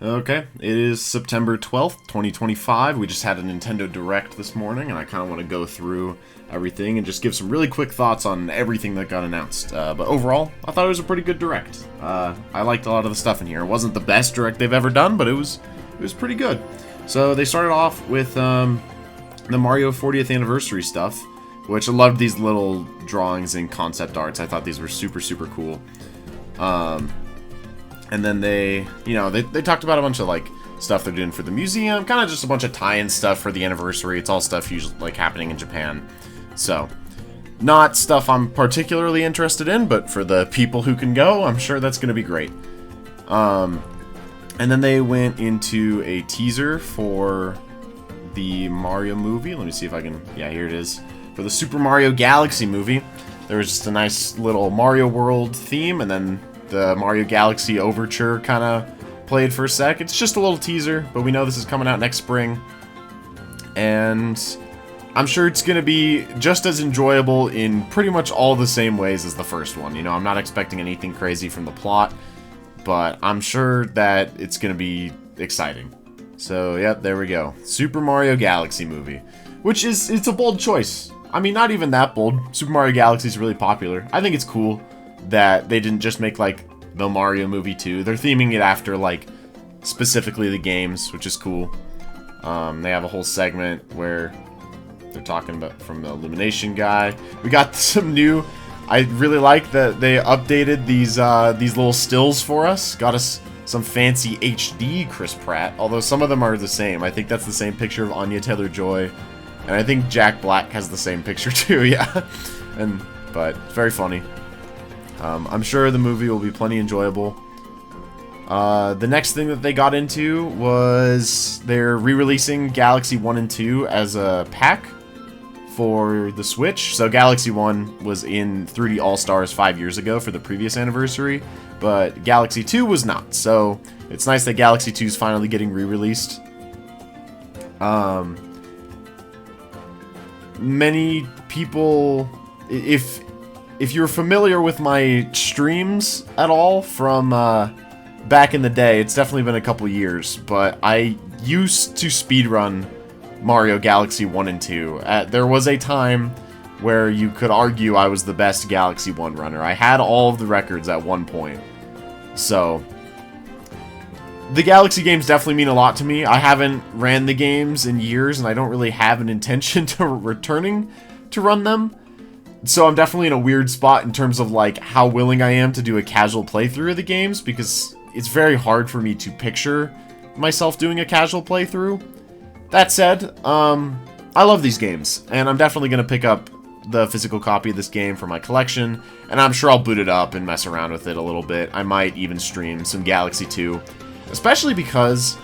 Okay, it is September 12th, 2025. We just had a Nintendo Direct this morning, and I kind of want to go through everything and just give some really quick thoughts on everything that got announced. But overall, I thought it was a pretty good Direct. I liked a lot of the stuff in here. It wasn't the best Direct they've ever done, but it was pretty good. So they started off with the Mario 40th anniversary stuff, which I loved these little drawings and concept arts. I thought these were super, super cool. And then they talked about a bunch of, like, stuff they're doing for the museum. Kind of just a bunch of tie-in stuff for the anniversary. It's all stuff usually, like, happening in Japan. So, not stuff I'm particularly interested in, but for the people who can go, I'm sure that's going to be great. And then they went into a teaser for the Mario movie. Let me see if I can... Yeah, here it is. For the Super Mario Galaxy movie. There was just a nice little Mario World theme, and then the Mario Galaxy Overture kind of played for a sec. It's just a little teaser, but we know this is coming out next spring. And I'm sure it's going to be just as enjoyable in pretty much all the same ways as the first one. You know, I'm not expecting anything crazy from the plot, but I'm sure that it's going to be exciting. So, yep, there we go. Super Mario Galaxy movie. Which it's a bold choice. I mean, not even that bold. Super Mario Galaxy is really popular. I think it's cool that they didn't just make, like, the Mario movie 2. They're theming it after, like, specifically the games, which is cool. They have a whole segment where they're talking about from the Illumination guy. We got some new... I really like that they updated these little stills for us. Got us some fancy HD Chris Pratt, although some of them are the same. I think that's the same picture of Anya Taylor-Joy, and I think Jack Black has the same picture too, yeah. But it's very funny. I'm sure the movie will be plenty enjoyable. The next thing that they got into was they're re-releasing Galaxy 1 and 2 as a pack for the Switch. So Galaxy 1 was in 3D All-Stars 5 years ago for the previous anniversary, but Galaxy 2 was not. So it's nice that Galaxy 2 is finally getting re-released. Many people, if you're familiar with my streams at all from back in the day, it's definitely been a couple years, but I used to speedrun Mario Galaxy 1 and 2. There was a time where you could argue I was the best Galaxy 1 runner. I had all of the records at one point. So, the Galaxy games definitely mean a lot to me. I haven't ran the games in years, and I don't really have an intention to returning to run them. So I'm definitely in a weird spot in terms of, like, how willing I am to do a casual playthrough of the games, because it's very hard for me to picture myself doing a casual playthrough. That said, I love these games, and I'm definitely going to pick up the physical copy of this game for my collection, and I'm sure I'll boot it up and mess around with it a little bit. I might even stream some Galaxy 2, especially because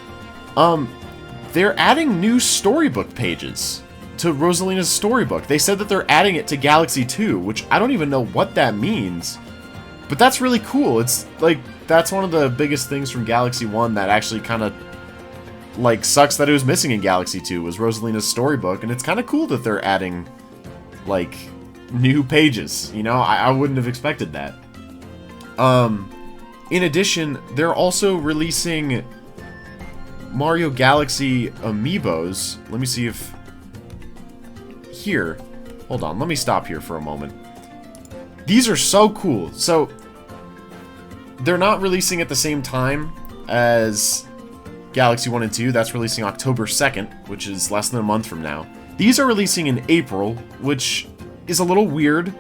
they're adding new storybook pages to Rosalina's storybook. They said that they're adding it to Galaxy 2, which I don't even know what that means. But that's really cool. It's, like, that's one of the biggest things from Galaxy 1 that actually kind of, like, sucks that it was missing in Galaxy 2, was Rosalina's storybook, and it's kind of cool that they're adding, like, new pages. You know, I wouldn't have expected that. In addition, they're also releasing Mario Galaxy amiibos. Let me see if... Here. Hold on, let me stop here for a moment. These are so cool. So, they're not releasing at the same time as Galaxy 1 and 2. That's releasing October 2nd, which is less than a month from now. These are releasing in April, which is a little weird.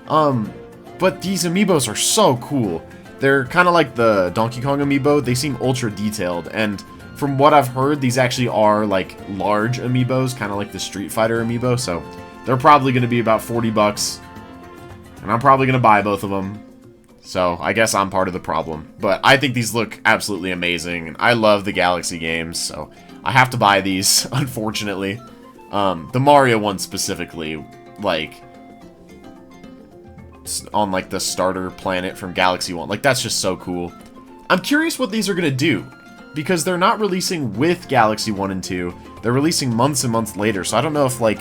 But these amiibos are so cool. They're kind of like the Donkey Kong amiibo. They seem ultra detailed, and from what I've heard, these actually are, like, large amiibos, kind of like the Street Fighter amiibo, so they're probably going to be about 40 bucks, and I'm probably going to buy both of them, so I guess I'm part of the problem. But I think these look absolutely amazing, and I love the Galaxy games, so I have to buy these, unfortunately. The Mario one specifically, like, on, like, the starter planet from Galaxy 1, like, that's just so cool. I'm curious what these are going to do, because they're not releasing with Galaxy 1 and 2, they're releasing months and months later, so I don't know if, like,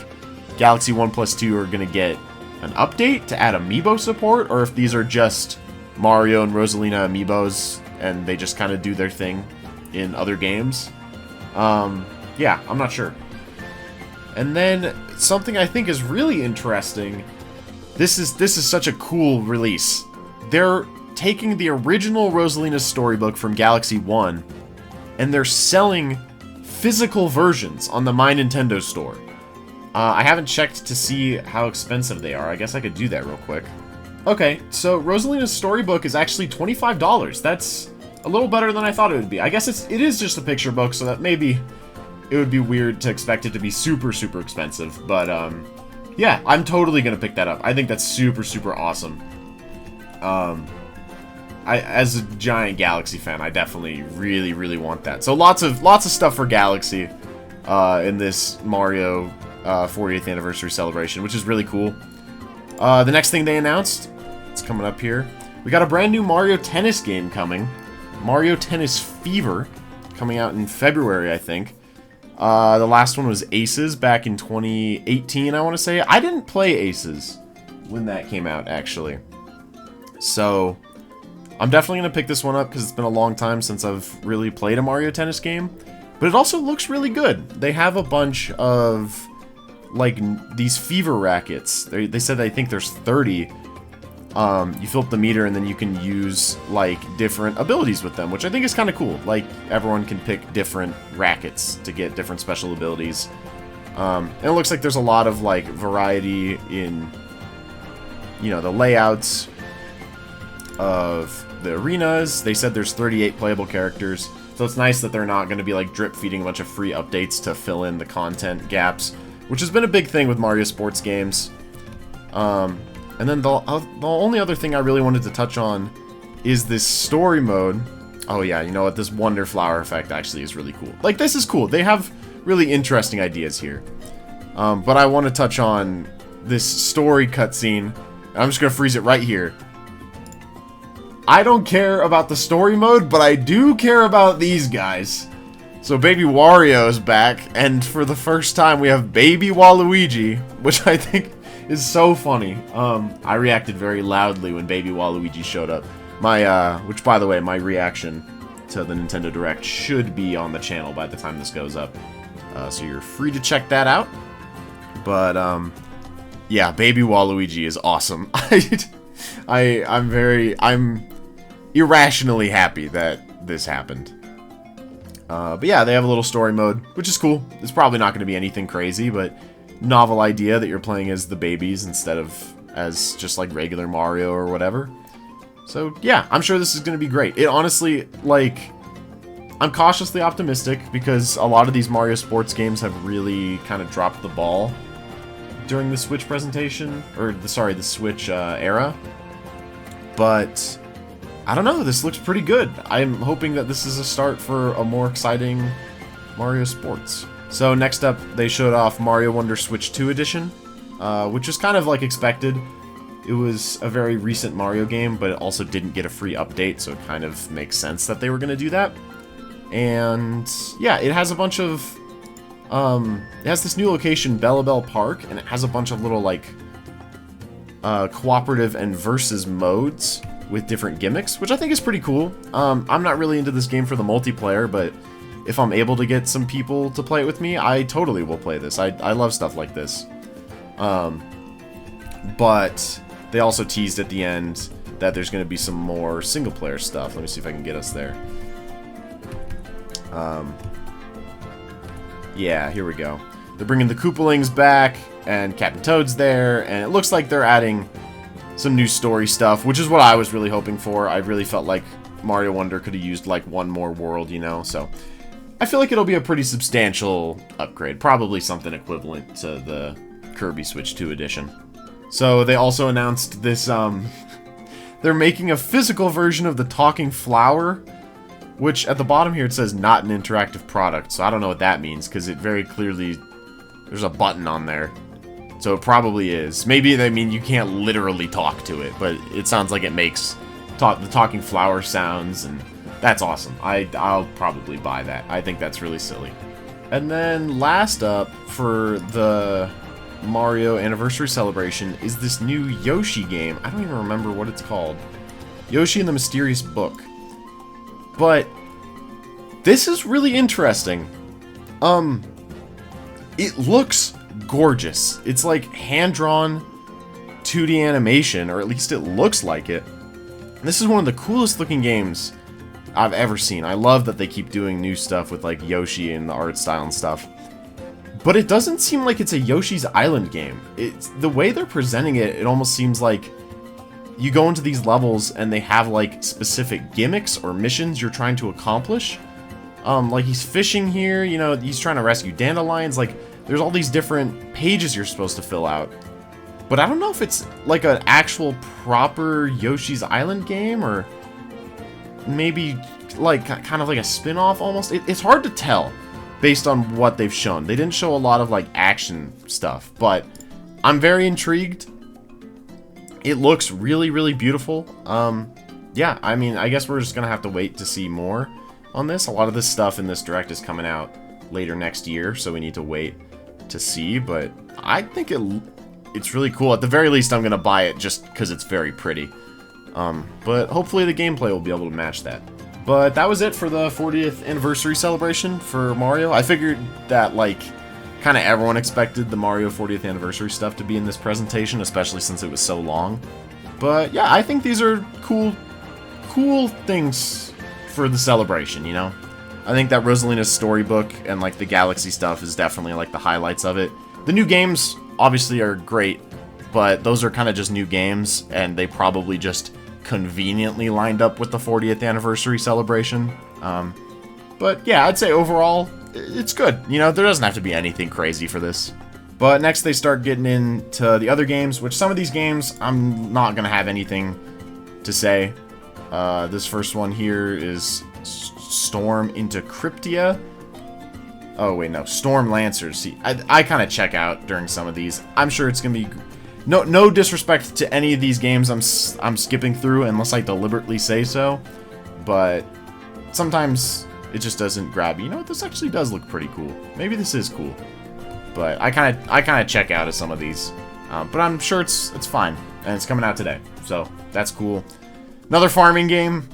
Galaxy 1 plus 2 are going to get an update to add amiibo support, or if these are just Mario and Rosalina amiibos, and they just kind of do their thing. in other games. Yeah, I'm not sure. And then something I think is really interesting. This is such a cool release. They're taking the original Rosalina's storybook from Galaxy 1 and they're selling physical versions on the My Nintendo store. I haven't checked to see how expensive they are. I guess I could do that real quick. Okay, so Rosalina's storybook is actually $25. That's a little better than I thought it would be. I guess it is just a picture book, so that maybe it would be weird to expect it to be super, super expensive. But, yeah, I'm totally gonna pick that up. I think that's super, super awesome. As a giant Galaxy fan, I definitely really, really want that. So lots of stuff for Galaxy in this Mario 40th anniversary celebration, which is really cool. The next thing they announced, it's coming up here. We got a brand new Mario Tennis game coming. Mario Tennis Fever, coming out in February, I think. The last one was Aces back in 2018, I want to say. I didn't play Aces when that came out, actually. So, I'm definitely going to pick this one up because it's been a long time since I've really played a Mario Tennis game. But it also looks really good. They have a bunch of, like, these fever rackets. They said I think there's 30. You fill up the meter and then you can use, like, different abilities with them, which I think is kind of cool. Like, everyone can pick different rackets to get different special abilities. And it looks like there's a lot of, like, variety in, you know, the layouts of the arenas. They said there's 38 playable characters, so it's nice that they're not going to be, like, drip-feeding a bunch of free updates to fill in the content gaps, which has been a big thing with Mario sports games. And then the only other thing I really wanted to touch on is this story mode. Oh yeah, you know what? This Wonder Flower effect actually is really cool. Like, this is cool. They have really interesting ideas here. But I want to touch on this story cutscene. I'm just going to freeze it right here. I don't care about the story mode, but I do care about these guys. So Baby Wario's back, and for the first time we have Baby Waluigi, which I think is so funny. I reacted very loudly when Baby Waluigi showed up. Which, by the way, my reaction to the Nintendo Direct should be on the channel by the time this goes up. So you're free to check that out. But, yeah, Baby Waluigi is awesome. I'm irrationally happy that this happened. But yeah, they have a little story mode, which is cool. It's probably not going to be anything crazy, but novel idea that you're playing as the babies instead of as just like regular Mario or whatever. So yeah, I'm sure this is going to be great. It honestly, like, I'm cautiously optimistic because a lot of these Mario sports games have really kind of dropped the ball during the Switch presentation, or the Switch era. But I don't know, this looks pretty good. I'm hoping that this is a start for a more exciting Mario sports. So next up, they showed off Mario Wonder Switch 2 Edition, which is kind of like expected. It was a very recent Mario game, but it also didn't get a free update, so it kind of makes sense that they were going to do that. And yeah, it has a bunch of, it has this new location, Bella Bell Park, and it has a bunch of little, like, cooperative and versus modes with different gimmicks, which I think is pretty cool. I'm not really into this game for the multiplayer, but if I'm able to get some people to play it with me, I totally will play this. I love stuff like this. But they also teased at the end that there's going to be some more single-player stuff. Let me see if I can get us there. Yeah, here we go. They're bringing the Koopalings back, and Captain Toad's there, and it looks like they're adding some new story stuff, which is what I was really hoping for. I really felt like Mario Wonder could have used, like, one more world, you know, so I feel like it'll be a pretty substantial upgrade, probably something equivalent to the Kirby Switch 2 edition. So they also announced this, they're making a physical version of the Talking Flower, which at the bottom here it says not an interactive product, so I don't know what that means, because it very clearly, there's a button on there. So it probably is. Maybe they mean you can't literally talk to it, but it sounds like it makes the Talking Flower sounds, and that's awesome. I'll probably buy that. I think that's really silly. And then last up for the Mario Anniversary Celebration is this new Yoshi game. I don't even remember what it's called. Yoshi and the Mysterious Book. But This is really interesting. It looks gorgeous. It's like hand-drawn 2D animation, or at least it looks like it. This is one of the coolest looking games I've ever seen. I love that they keep doing new stuff with like Yoshi and the art style and stuff. But it doesn't seem like it's a Yoshi's Island game. It's the way they're presenting it, it almost seems like you go into these levels and they have like specific gimmicks or missions you're trying to accomplish. Like he's fishing here, you know, he's trying to rescue dandelions. Like there's all these different pages you're supposed to fill out. But I don't know if it's like an actual proper Yoshi's Island game or maybe like kind of like a spin-off almost. It's hard to tell based on what they've shown. They didn't show a lot of like action stuff, but I'm very intrigued. It looks really, really beautiful. Yeah, I mean, I guess we're just gonna have to wait to see more on this. A lot of this stuff in this direct is coming out later next year, so we need to wait to see, but I think it's really cool. At the very least, I'm gonna buy it just because it's very pretty. But hopefully the gameplay will be able to match that. But that was it for the 40th anniversary celebration for Mario. I figured that, like, kind of everyone expected the Mario 40th anniversary stuff to be in this presentation, especially since it was so long. But yeah, I think these are cool things for the celebration, you know? I think that Rosalina's storybook and, like, the Galaxy stuff is definitely, like, the highlights of it. The new games, obviously, are great, but those are kind of just new games, and they probably just conveniently lined up with the 40th anniversary celebration. But yeah, I'd say overall, it's good. You know, there doesn't have to be anything crazy for this. But next they start getting into the other games, which some of these games, I'm not going to have anything to say. This first one here is Storm into Cryptia. Oh, wait, no. Storm Lancers. See, I kind of check out during some of these. I'm sure it's going to be... No disrespect to any of these games I'm skipping through unless I deliberately say so. But sometimes it just doesn't grab me. You know what? This actually does look pretty cool. Maybe this is cool. But I kind of check out of some of these. But I'm sure it's fine. And it's coming out today. So that's cool. Another farming game.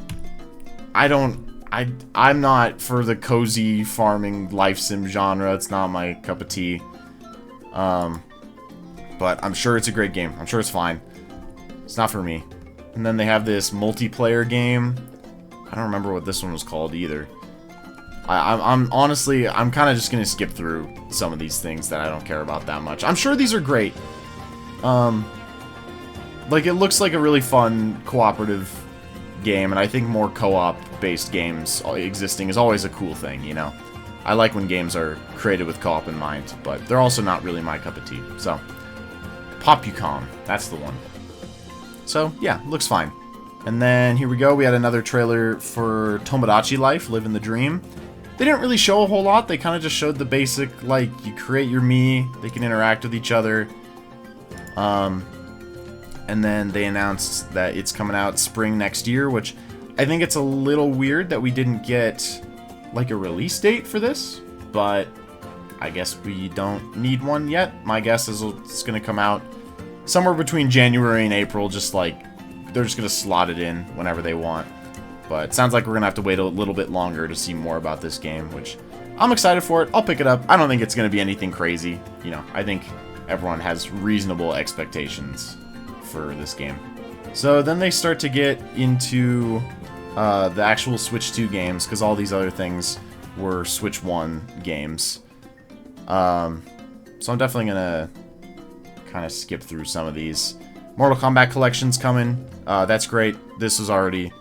I'm not for the cozy farming life sim genre. It's not my cup of tea. But I'm sure it's a great game. I'm sure it's fine. It's not for me. And then they have this multiplayer game. I don't remember what this one was called either. I'm honestly, I'm kind of just going to skip through some of these things that I don't care about that much. I'm sure these are great. Like, it looks like a really fun cooperative game, and I think more co-op based games existing is always a cool thing, you know? I like when games are created with co-op in mind, but they're also not really my cup of tea, so... Popucom, that's the one. So, yeah, looks fine. And then, here we go, we had another trailer for Tomodachi Life, Living the Dream. They didn't really show a whole lot, they kind of just showed the basic, like, you create your Mii, they can interact with each other. And then they announced that it's coming out spring next year, which I think it's a little weird that we didn't get, like, a release date for this, but I guess we don't need one yet. My guess is it's going to come out somewhere between January and April, just like, they're just going to slot it in whenever they want. But it sounds like we're going to have to wait a little bit longer to see more about this game, which I'm excited for it. I'll pick it up. I don't think it's going to be anything crazy. You know, I think everyone has reasonable expectations for this game. So then they start to get into the actual Switch 2 games, because all these other things were Switch 1 games. So I'm definitely gonna kind of skip through some of these. Mortal Kombat Collection's coming. That's great. This was already,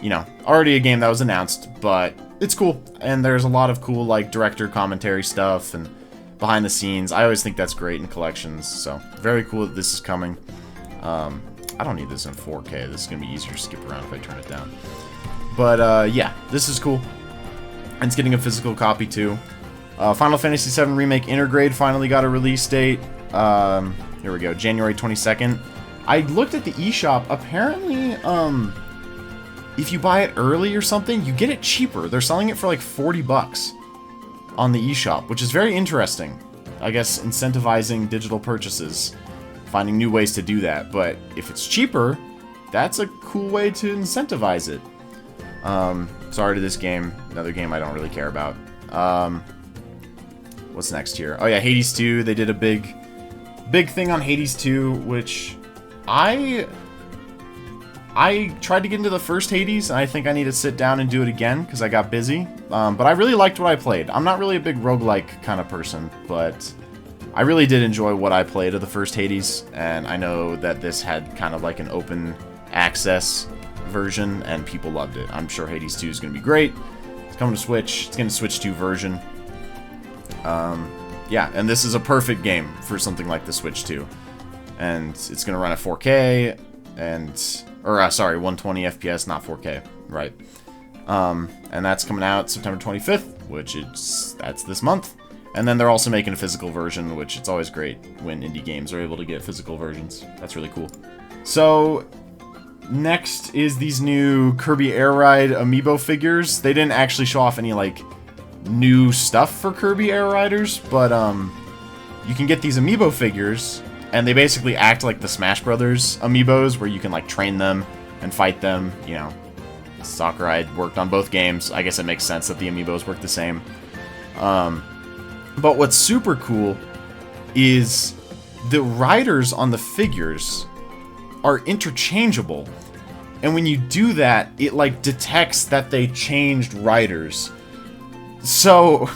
you know, already a game that was announced, but it's cool. And there's a lot of cool, like, director commentary stuff and behind the scenes. I always think that's great in collections, so very cool that this is coming. I don't need this in 4K. This is gonna be easier to skip around if I turn it down. But, yeah, this is cool. And it's getting a physical copy, too. Final Fantasy VII Remake Intergrade finally got a release date. Here we go, January 22nd. I looked at the eShop. Apparently, if you buy it early or something, you get it cheaper. They're selling it for like 40 bucks on the eShop, which is very interesting. I guess incentivizing digital purchases, finding new ways to do that. But if it's cheaper, that's a cool way to incentivize it. Sorry to this game. Another game I don't really care about. What's next here? Oh yeah, Hades 2. They did a big thing on Hades 2, which I tried to get into the first Hades, and I think I need to sit down and do it again, because I got busy. But I really liked what I played. I'm not really a big roguelike kind of person, but I really did enjoy what I played of the first Hades, and I know that this had kind of like an open access version, and people loved it. I'm sure Hades 2 is going to be great. It's coming to Switch. It's going to Switch 2 version. Yeah, and this is a perfect game for something like the Switch 2. And it's going to run at 4K, sorry, 120 FPS, not 4K, right. And that's coming out September 25th, that's this month. And then they're also making a physical version, which it's always great when indie games are able to get physical versions. That's really cool. So, next is these new Kirby Air Ride amiibo figures. They didn't actually show off any, like, new stuff for Kirby Air Riders, but, you can get these amiibo figures, and they basically act like the Smash Brothers amiibos, where you can, like, train them and fight them. You know, Sakurai worked on both games. I guess it makes sense that the amiibos work the same. But what's super cool is the riders on the figures are interchangeable. And when you do that, it, like, detects that they changed riders. So,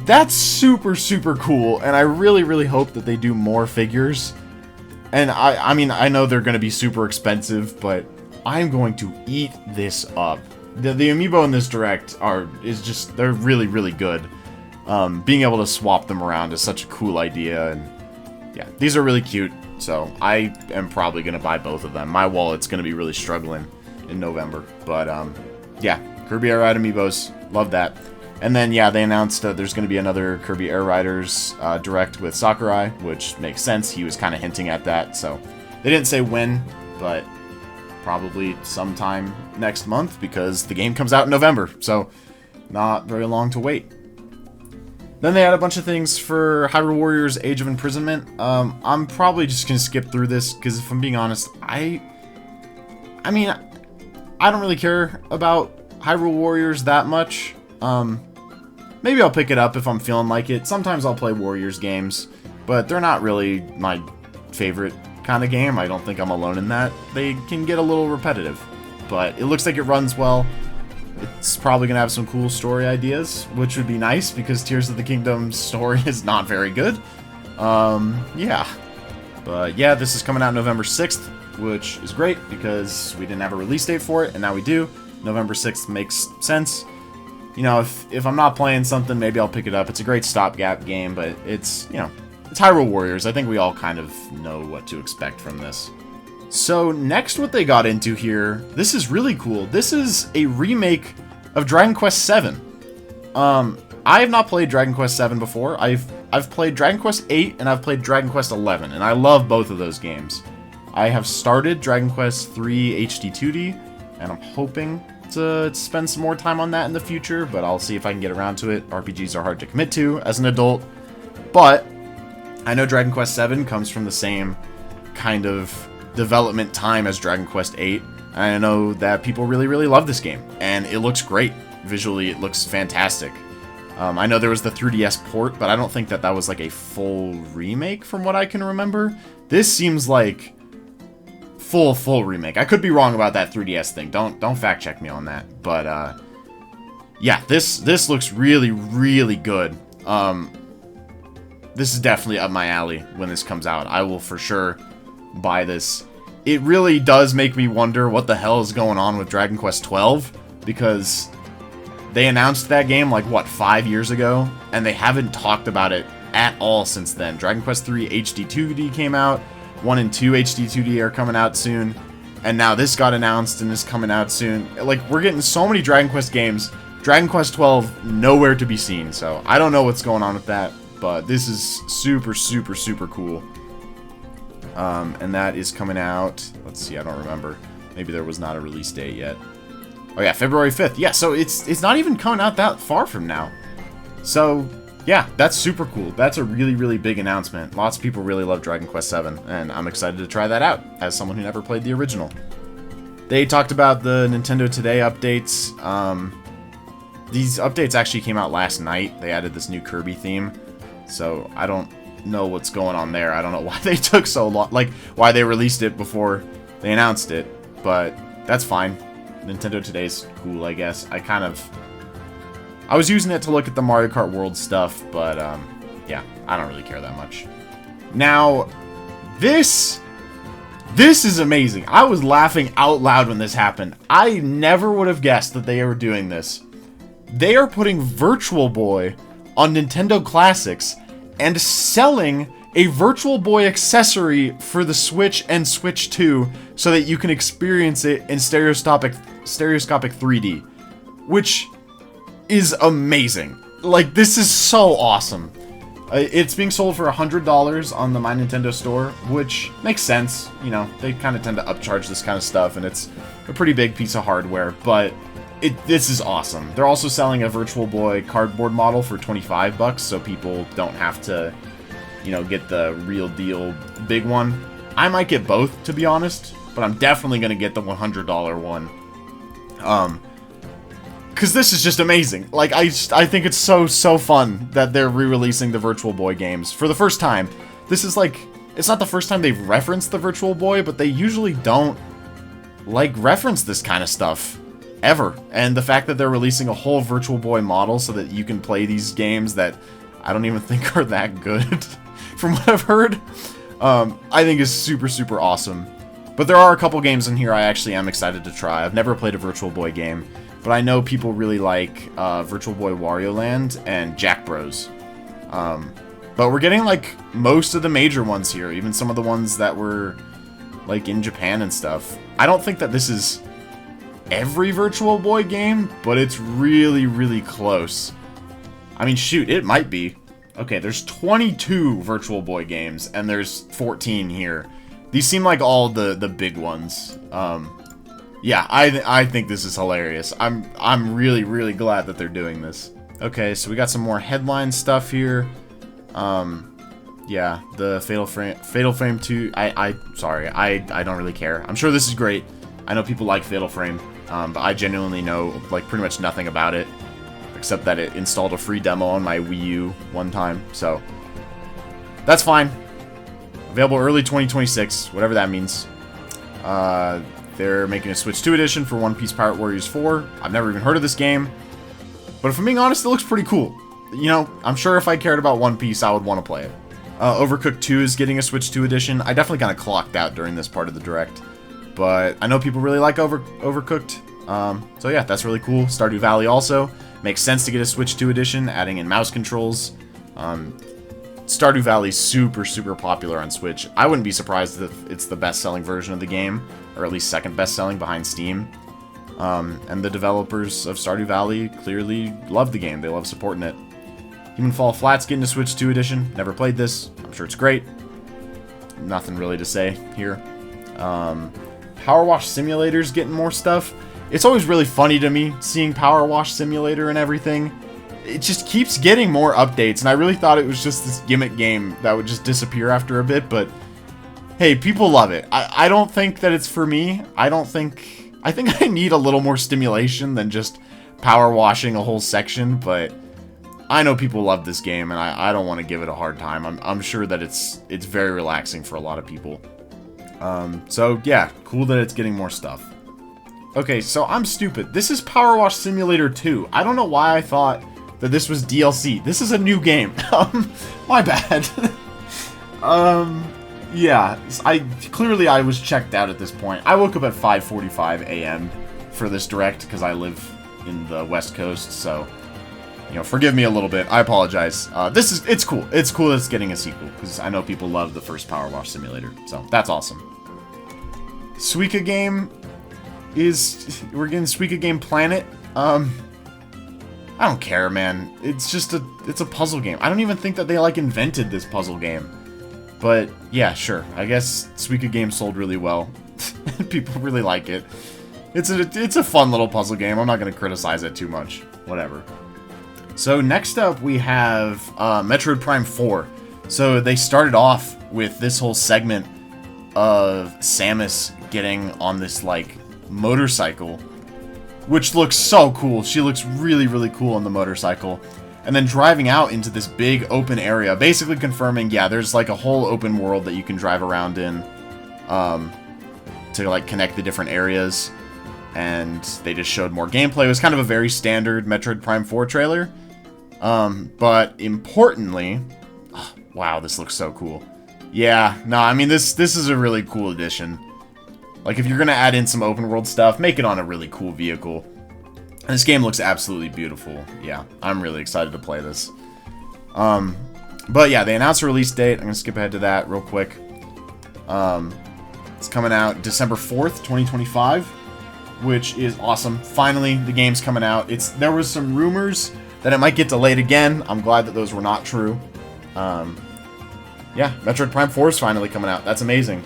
that's super, super cool, and I really, really hope that they do more figures. And I mean, I know they're going to be super expensive, but I'm going to eat this up. The amiibo in this direct they're really, really good. Being able to swap them around is such a cool idea, and yeah, these are really cute, so I am probably going to buy both of them. My wallet's going to be really struggling in November, but yeah, Kirby Air Ride amiibos, love that. And then, yeah, they announced there's going to be another Kirby Air Riders direct with Sakurai, which makes sense. He was kind of hinting at that, so they didn't say when, but probably sometime next month, because the game comes out in November, so not very long to wait. Then they had a bunch of things for Hyrule Warriors Age of Imprisonment. I'm probably just going to skip through this, because if I'm being honest, I mean, I don't really care about Hyrule Warriors that much. Maybe I'll pick it up if I'm feeling like it. Sometimes I'll play Warriors games, but they're not really my favorite kind of game. I don't think I'm alone in that. They can get a little repetitive, but it looks like it runs well. It's probably going to have some cool story ideas, which would be nice, because Tears of the Kingdom's story is not very good. Yeah. But yeah, this is coming out November 6th, which is great, because we didn't have a release date for it, and now we do. November 6th makes sense. You know, if I'm not playing something, maybe I'll pick it up. It's a great stopgap game, but it's, you know, it's Hyrule Warriors. I think we all kind of know what to expect from this. So, next what they got into here, this is really cool. This is a remake of Dragon Quest VII. I have not played Dragon Quest VII before. I've played Dragon Quest VIII, and I've played Dragon Quest XI, and I love both of those games. I have started Dragon Quest III HD 2D, and I'm hoping to spend some more time on that in the future, but I'll see if I can get around to it. RPGs are hard to commit to as an adult, but I know Dragon Quest VII comes from the same kind of development time as Dragon Quest VIII, and I know that people really, really love this game, and it looks great. Visually, it looks fantastic. I know there was the 3DS port, but I don't think that was like a full remake from what I can remember. This seems like full remake. I could be wrong about that 3DS thing. Don't fact check me on that. But yeah, this looks really, really good. This is definitely up my alley when this comes out. I will for sure buy this. It really does make me wonder what the hell is going on with Dragon Quest XII, because they announced that game like what, 5 years ago, and they haven't talked about it at all since then. Dragon Quest III HD 2D came out. 1 and 2 HD 2D are coming out soon, and now this got announced and is coming out soon. Like, we're getting so many Dragon Quest games. Dragon Quest XII, nowhere to be seen, so I don't know what's going on with that, but this is super, super, super cool. And that is coming out, let's see, I don't remember. Maybe there was not a release date yet. Oh yeah, February 5th. Yeah, so it's not even coming out that far from now. So, yeah, that's super cool. That's a really, really big announcement. Lots of people really love Dragon Quest VII, and I'm excited to try that out as someone who never played the original. They talked about the Nintendo Today updates. These updates actually came out last night. They added this new Kirby theme. So I don't know what's going on there. I don't know why they took so long. Like, why they released it before they announced it. But that's fine. Nintendo Today's cool, I guess. I was using it to look at the Mario Kart World stuff, but, yeah, I don't really care that much. Now, this is amazing. I was laughing out loud when this happened. I never would have guessed that they were doing this. They are putting Virtual Boy on Nintendo Classics and selling a Virtual Boy accessory for the Switch and Switch 2 so that you can experience it in stereoscopic 3D, which is amazing. Like, this is so awesome. It's being sold for $100 on the My Nintendo store, which makes sense. You know, they kind of tend to upcharge this kind of stuff, and it's a pretty big piece of hardware, but this is awesome. They're also selling a Virtual Boy cardboard model for $25, so people don't have to, you know, get the real deal big one. I might get both, to be honest, but I'm definitely going to get the $100 one. Because this is just amazing. Like, I think it's so fun that they're re-releasing the Virtual Boy games for the first time. This is like, it's not the first time they've referenced the Virtual Boy, but they usually don't, like, reference this kind of stuff ever. And the fact that they're releasing a whole Virtual Boy model so that you can play these games that I don't even think are that good, from what I've heard, I think is super awesome. But there are a couple games in here I actually am excited to try. I've never played a Virtual Boy game, but I know people really like Virtual Boy Wario Land and Jack Bros. But we're getting, like, most of the major ones here, even some of the ones that were, like, in Japan and stuff. I don't think that this is every Virtual Boy game, but it's really close. I mean, shoot, it might be. Okay, there's 22 Virtual Boy games, and there's 14 here. These seem like all the big ones. Yeah, I think this is hilarious. I'm really glad that they're doing this. Okay, so we got some more headline stuff here. Yeah, the Fatal Frame 2. Sorry, I don't really care. I'm sure this is great. I know people like Fatal Frame, but I genuinely know, like, pretty much nothing about it, except that it installed a free demo on my Wii U one time, so that's fine. Available early 2026, whatever that means. They're making a Switch 2 edition for One Piece Pirate Warriors 4. I've never even heard of this game, but if I'm being honest, it looks pretty cool. You know, I'm sure if I cared about One Piece, I would want to play it. Overcooked 2 is getting a Switch 2 edition. I definitely kind of clocked out during this part of the Direct, but I know people really like Overcooked. So yeah, that's really cool. Stardew Valley also makes sense to get a Switch 2 edition, adding in mouse controls. Stardew Valley's super popular on Switch. I wouldn't be surprised if it's the best-selling version of the game, or at least second best-selling behind Steam. And the developers of Stardew Valley clearly love the game. They love supporting it. Human Fall Flat's getting a Switch 2 edition. Never played this. I'm sure it's great. Nothing really to say here. Power Wash Simulator's getting more stuff. It's always really funny to me seeing Power Wash Simulator and everything. It just keeps getting more updates, and I really thought it was just this gimmick game that would just disappear after a bit, but hey, people love it. I don't think that it's for me. I think I need a little more stimulation than just power washing a whole section, but I know people love this game, and I don't want to give it a hard time. I'm sure that it's very relaxing for a lot of people. So yeah, cool that it's getting more stuff. Okay, so I'm stupid. This is Power Wash Simulator 2. I don't know why I thought that this was DLC. This is a new game. My bad. Yeah, I was checked out at this point. I woke up at 5:45 a.m. for this Direct because I live in the West Coast, so you know, forgive me a little bit. I apologize. It's cool. It's cool that it's getting a sequel because I know people love the first Power Wash Simulator, so that's awesome. Suika game we're getting Suika Game Planet. I don't care, man. It's just it's a puzzle game. I don't even think that they, like, invented this puzzle game. But, yeah, sure. I guess Suika Game sold really well. People really like it. It's a fun little puzzle game. I'm not going to criticize it too much. Whatever. So, next up, we have Metroid Prime 4. So, they started off with this whole segment of Samus getting on this, like, motorcycle, which looks so cool. She looks really, really cool on the motorcycle. And then driving out into this big open area, basically confirming, yeah, there's like a whole open world that you can drive around in to like connect the different areas. And they just showed more gameplay. It was kind of a very standard Metroid Prime 4 trailer. But importantly, oh, wow, this looks so cool. Yeah, no, I mean, this is a really cool addition. Like, if you're gonna add in some open world stuff, make it on a really cool vehicle. And this game looks absolutely beautiful. Yeah, I'm really excited to play this. But yeah, they announced a release date. I'm gonna skip ahead to that real quick. It's coming out December 4th, 2025, which is awesome. Finally, the game's coming out. There was some rumors that it might get delayed again. I'm glad that those were not true. Yeah, Metroid Prime 4 is finally coming out. That's amazing.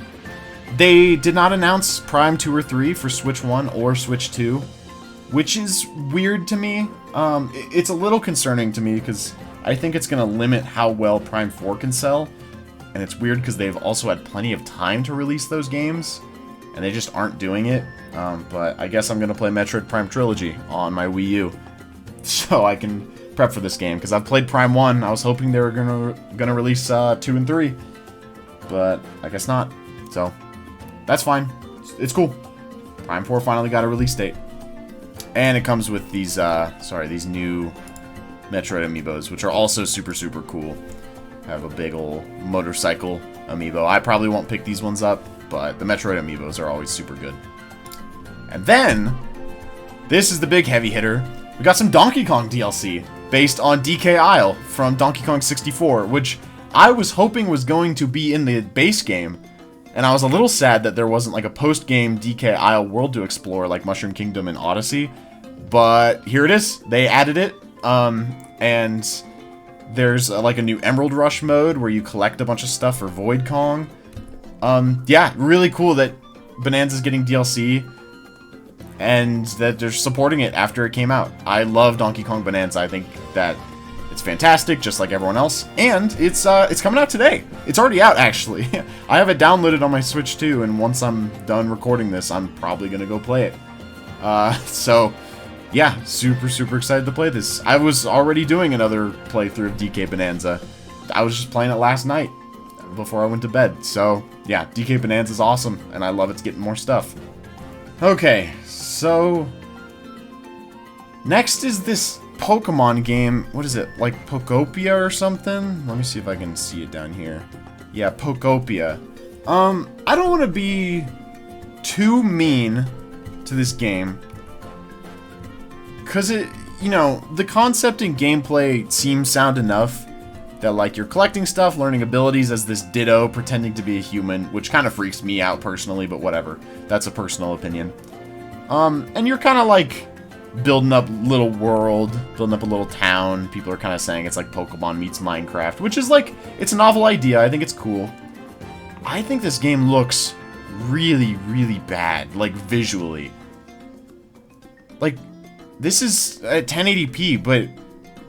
They did not announce Prime 2 or 3 for Switch 1 or Switch 2, which is weird to me. It's a little concerning to me because I think it's going to limit how well Prime 4 can sell. And it's weird because they've also had plenty of time to release those games, and they just aren't doing it. But I guess I'm going to play Metroid Prime Trilogy on my Wii U, so I can prep for this game, because I've played Prime 1. I was hoping they were gonna release 2 and 3, but I guess not. So that's fine. It's cool. Prime 4 finally got a release date, and it comes with these these new Metroid amiibos, which are also super, super cool. I have a big old motorcycle amiibo. I probably won't pick these ones up, but the Metroid amiibos are always super good. And then this is the big heavy hitter. We got some Donkey Kong DLC based on DK Isle from Donkey Kong 64, which I was hoping was going to be in the base game, and I was a little sad that there wasn't like a post-game DK Isle world to explore like Mushroom Kingdom and Odyssey, but here it is. They added it, and there's like a new Emerald Rush mode where you collect a bunch of stuff for Void Kong. Yeah, really cool that Bonanza's getting DLC, and that they're supporting it after it came out. I love Donkey Kong Bonanza. I think that it's fantastic, just like everyone else. And it's coming out today. It's already out, actually. I have it downloaded on my Switch too, and once I'm done recording this, I'm probably gonna go play it. So yeah, super, super excited to play this. I was already doing another playthrough of DK Bonanza. I was just playing it last night before I went to bed. So yeah, DK Bonanza is awesome, and I love it's getting more stuff. Okay, so next is this Pokemon game. What is it, like Pokopia or something? Let me see if I can see it down here. Yeah, Pokopia. I don't want to be too mean to this game, because it, you know, the concept and gameplay seems sound enough. That, like, you're collecting stuff, learning abilities as this Ditto pretending to be a human, which kind of freaks me out personally, but whatever. That's a personal opinion. And you're kind of, like, building up a little world, building up a little town. People are kind of saying it's like Pokemon meets Minecraft, which is, like, it's a novel idea. I think it's cool. I think this game looks really, really bad, like, visually. Like, this is at 1080p, but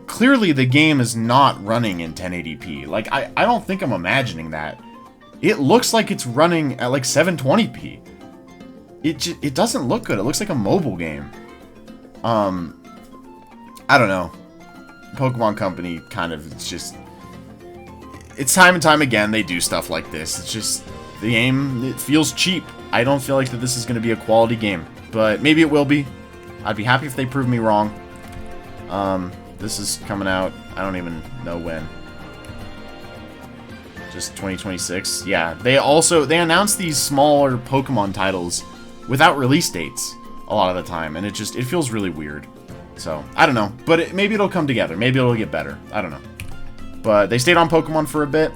clearly the game is not running in 1080p. Like, I don't think I'm imagining that. It looks like it's running at like 720p. It doesn't look good. It looks like a mobile game. I don't know. Pokemon Company kind of, it's time and time again they do stuff like this. It's just, the game, it feels cheap. I don't feel like that this is going to be a quality game, but maybe it will be. I'd be happy if they prove me wrong. This is coming out, I don't even know when. Just 2026. Yeah, they announced these smaller Pokemon titles without release dates a lot of the time, and it feels really weird. So, I don't know, but maybe it'll come together. Maybe it'll get better. I don't know. But they stayed on Pokemon for a bit.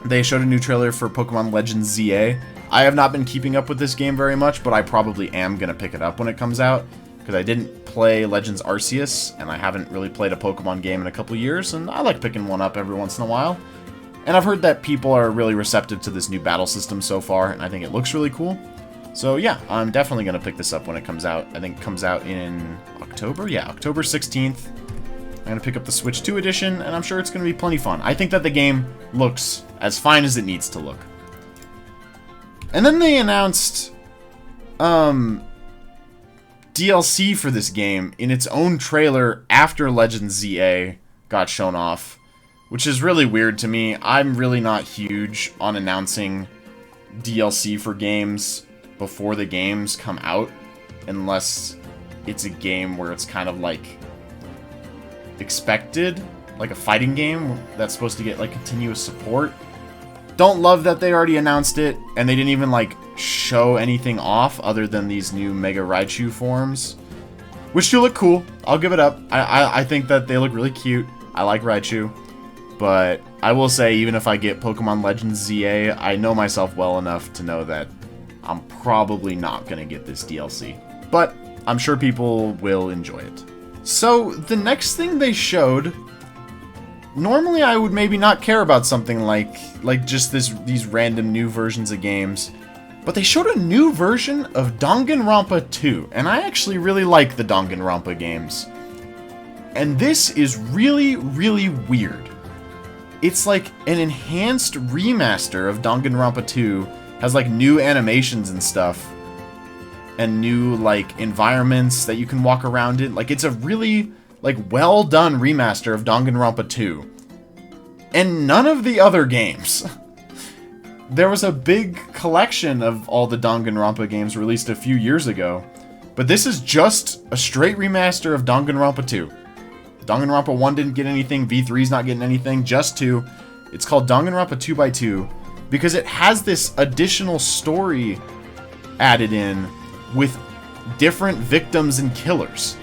They showed a new trailer for Pokemon Legends ZA. I have not been keeping up with this game very much, but I probably am going to pick it up when it comes out, because I didn't play Legends Arceus, and I haven't really played a Pokemon game in a couple years, and I like picking one up every once in a while. And I've heard that people are really receptive to this new battle system so far, and I think it looks really cool. So yeah, I'm definitely going to pick this up when it comes out. I think it comes out in October? Yeah, October 16th. I'm going to pick up the Switch 2 edition, and I'm sure it's going to be plenty fun. I think that the game looks as fine as it needs to look. And then they announced, DLC for this game in its own trailer after Legends ZA got shown off, which is really weird to me. I'm really not huge on announcing DLC for games before the games come out, unless it's a game where it's kind of like expected, like a fighting game that's supposed to get like continuous support. Don't love that they already announced it, and they didn't even like show anything off other than these new Mega Raichu forms, which do look cool. I'll give it up. I think that they look really cute. I like Raichu, but I will say, even if I get Pokemon Legends ZA, I know myself well enough to know that I'm probably not gonna get this DLC, but I'm sure people will enjoy it. So the next thing they showed, normally I would maybe not care about something like just these random new versions of games, but they showed a new version of Danganronpa 2, and I actually really like the Danganronpa games. And this is really, really weird. It's like an enhanced remaster of Danganronpa 2, has like new animations and stuff, and new like environments that you can walk around in. Like, it's a really like well done remaster of Danganronpa 2. And none of the other games. There was a big collection of all the Danganronpa games released a few years ago, but this is just a straight remaster of Danganronpa 2. Danganronpa 1 didn't get anything, V3's not getting anything, just 2. It's called Danganronpa 2x2 because it has this additional story added in with different victims and killers,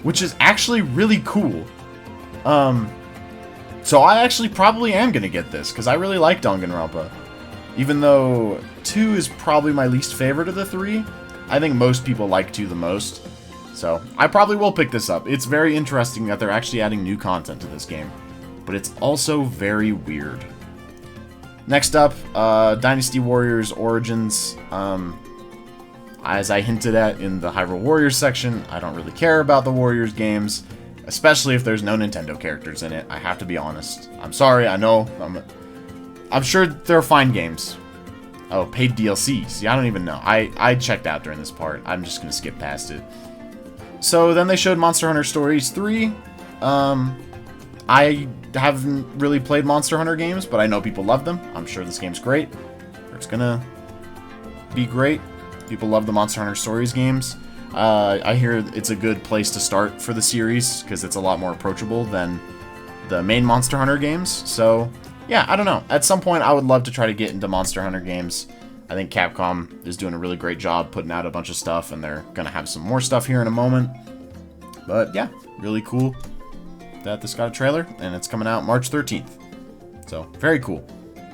which is actually really cool. So I actually probably am going to get this, because I really like Danganronpa. Even though 2 is probably my least favorite of the 3, I think most people like 2 the most. So I probably will pick this up. It's very interesting that they're actually adding new content to this game, but it's also very weird. Next up, Dynasty Warriors Origins. As I hinted at in the Hyrule Warriors section, I don't really care about the Warriors games, especially if there's no Nintendo characters in it. I have to be honest. I'm sorry, I know. I'm sure they're fine games. Oh, paid DLC. See, I don't even know. I checked out during this part. I'm just going to skip past it. So then they showed Monster Hunter Stories 3. I haven't really played Monster Hunter games, but I know people love them. I'm sure this game's great. It's going to be great. People love the Monster Hunter Stories games. I hear it's a good place to start for the series, because it's a lot more approachable than the main Monster Hunter games. So, yeah, I don't know. At some point, I would love to try to get into Monster Hunter games. I think Capcom is doing a really great job putting out a bunch of stuff, and they're going to have some more stuff here in a moment. But, yeah, really cool that this got a trailer, and it's coming out March 13th. So, very cool.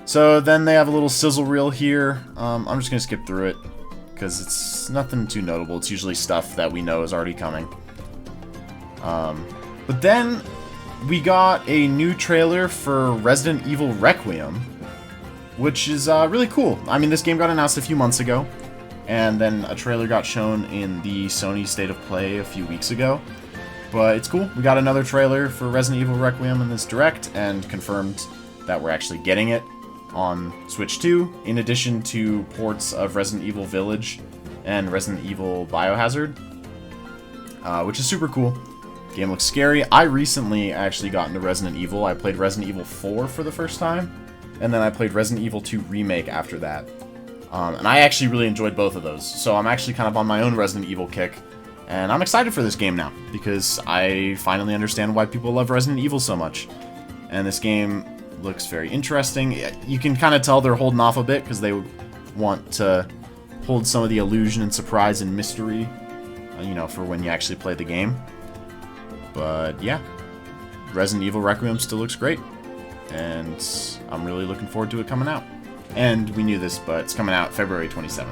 So, then they have a little sizzle reel here. I'm just going to skip through it, because it's nothing too notable. It's usually stuff that we know is already coming. But then we got a new trailer for Resident Evil Requiem, which is really cool. I mean, this game got announced a few months ago, and then a trailer got shown in the Sony State of Play a few weeks ago. But it's cool. We got another trailer for Resident Evil Requiem in this Direct, and confirmed that we're actually getting it on Switch 2, in addition to ports of Resident Evil Village and Resident Evil Biohazard, which is super cool. Game looks scary. I recently actually got into Resident Evil. I played Resident Evil 4 for the first time, and then I played Resident Evil 2 Remake after that. And I actually really enjoyed both of those, so I'm actually kind of on my own Resident Evil kick, and I'm excited for this game now, because I finally understand why people love Resident Evil so much. And this game looks very interesting. You can kind of tell they're holding off a bit, because they want to hold some of the illusion and surprise and mystery, you know, for when you actually play the game. But yeah, Resident Evil Requiem still looks great, and I'm really looking forward to it coming out. And we knew this, but it's coming out February 27th.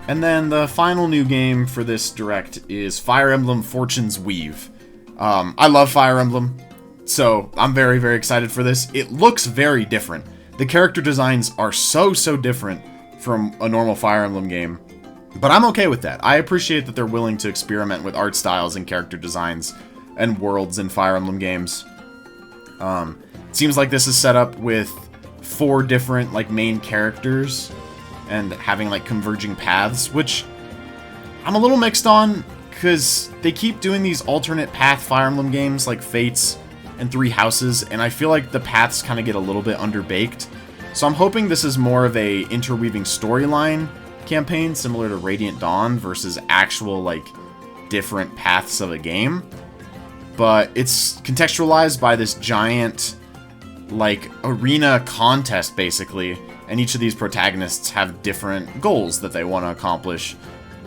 And then the final new game for this Direct is Fire Emblem Fortune's Weave. I love Fire Emblem, so I'm very, very excited for this. It looks very different. The character designs are so different from a normal Fire Emblem game, but I'm okay with that. I appreciate that they're willing to experiment with art styles and character designs and worlds in Fire Emblem games. It seems like this is set up with 4 different like main characters and having like converging paths, which I'm a little mixed on, because they keep doing these alternate path Fire Emblem games like Fates and Three Houses, and I feel like the paths kind of get a little bit underbaked. So I'm hoping this is more of a interweaving storyline campaign similar to Radiant Dawn versus actual like different paths of a game. But it's contextualized by this giant like arena contest basically, and each of these protagonists have different goals that they want to accomplish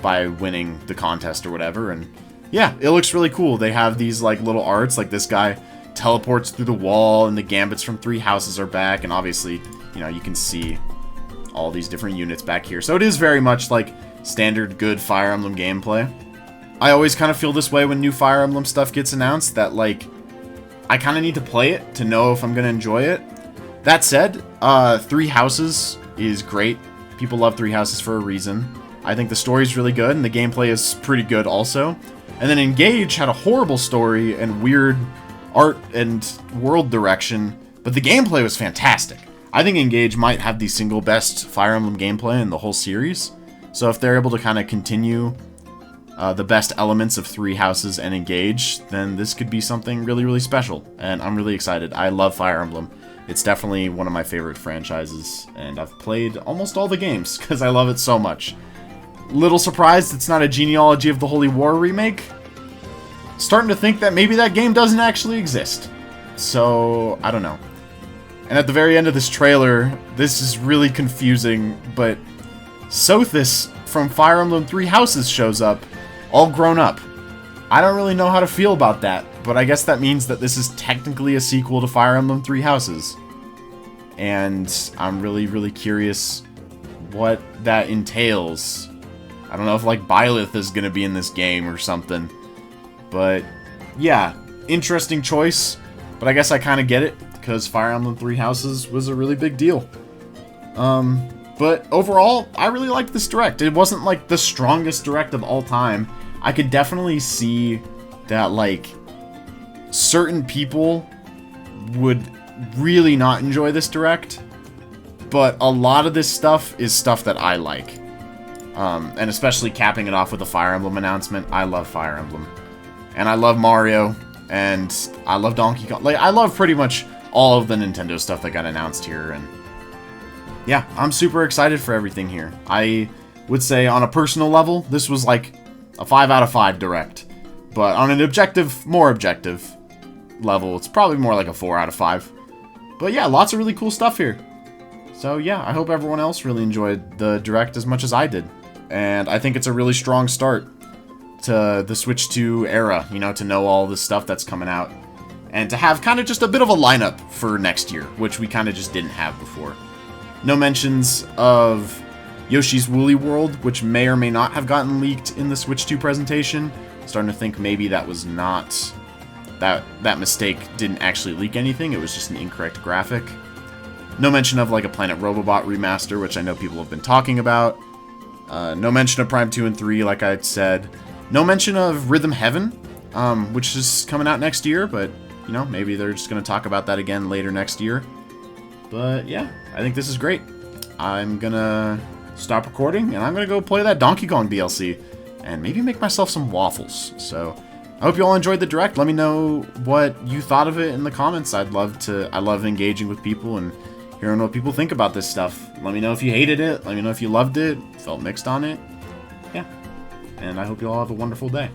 by winning the contest or whatever. And yeah, it looks really cool. They have these like little arts, like this guy teleports through the wall and the gambits from Three Houses are back, and obviously, you know, you can see all these different units back here. So it is very much like standard good Fire Emblem gameplay. I always kind of feel this way when new Fire Emblem stuff gets announced, that like I kind of need to play it to know if I'm going to enjoy it. That said, Three Houses is great. People love Three Houses for a reason. I think the story's really good and the gameplay is pretty good also. And then Engage had a horrible story and weird art and world direction, but the gameplay was fantastic. I think Engage might have the single best Fire Emblem gameplay in the whole series. So if they're able to kind of continue the best elements of Three Houses and Engage, then this could be something really, really special. And I'm really excited. I love Fire Emblem. It's definitely one of my favorite franchises, and I've played almost all the games because I love it so much. Little surprised it's not a Genealogy of the Holy War remake. Starting to think that maybe that game doesn't actually exist. So, I don't know. And at the very end of this trailer, this is really confusing, but Sothis from Fire Emblem Three Houses shows up, all grown up. I don't really know how to feel about that, but I guess that means that this is technically a sequel to Fire Emblem Three Houses. And I'm really, really curious what that entails. I don't know if like Byleth is going to be in this game or something. But yeah, interesting choice. But I guess I kind of get it, because Fire Emblem Three Houses was a really big deal. But overall, I really liked this direct. It wasn't like the strongest direct of all time. I could definitely see that like certain people would really not enjoy this direct. But a lot of this stuff is stuff that I like. And especially capping it off with a Fire Emblem announcement. I love Fire Emblem. And I love Mario, and I love Donkey Kong. Like, I love pretty much all of the Nintendo stuff that got announced here, and yeah, I'm super excited for everything here. I would say on a personal level, this was like a 5 out of 5 direct. But on an objective, more objective level, it's probably more like a 4 out of 5. But yeah, lots of really cool stuff here. So yeah, I hope everyone else really enjoyed the direct as much as I did. And I think it's a really strong start to the Switch 2 era, you know, to know all the stuff that's coming out. And to have kind of just a bit of a lineup for next year, which we kind of just didn't have before. No mentions of Yoshi's Woolly World, which may or may not have gotten leaked in the Switch 2 presentation. Starting to think maybe that was not... That mistake didn't actually leak anything, it was just an incorrect graphic. No mention of like a Planet Robobot remaster, which I know people have been talking about. No mention of Prime 2 and 3, like I said. No mention of Rhythm Heaven, which is coming out next year, but, you know, maybe they're just going to talk about that again later next year. But, yeah, I think this is great. I'm going to stop recording, and I'm going to go play that Donkey Kong DLC, and maybe make myself some waffles. So, I hope you all enjoyed the Direct. Let me know what you thought of it in the comments. I love engaging with people and hearing what people think about this stuff. Let me know if you hated it. Let me know if you loved it, felt mixed on it. Yeah. And I hope you all have a wonderful day.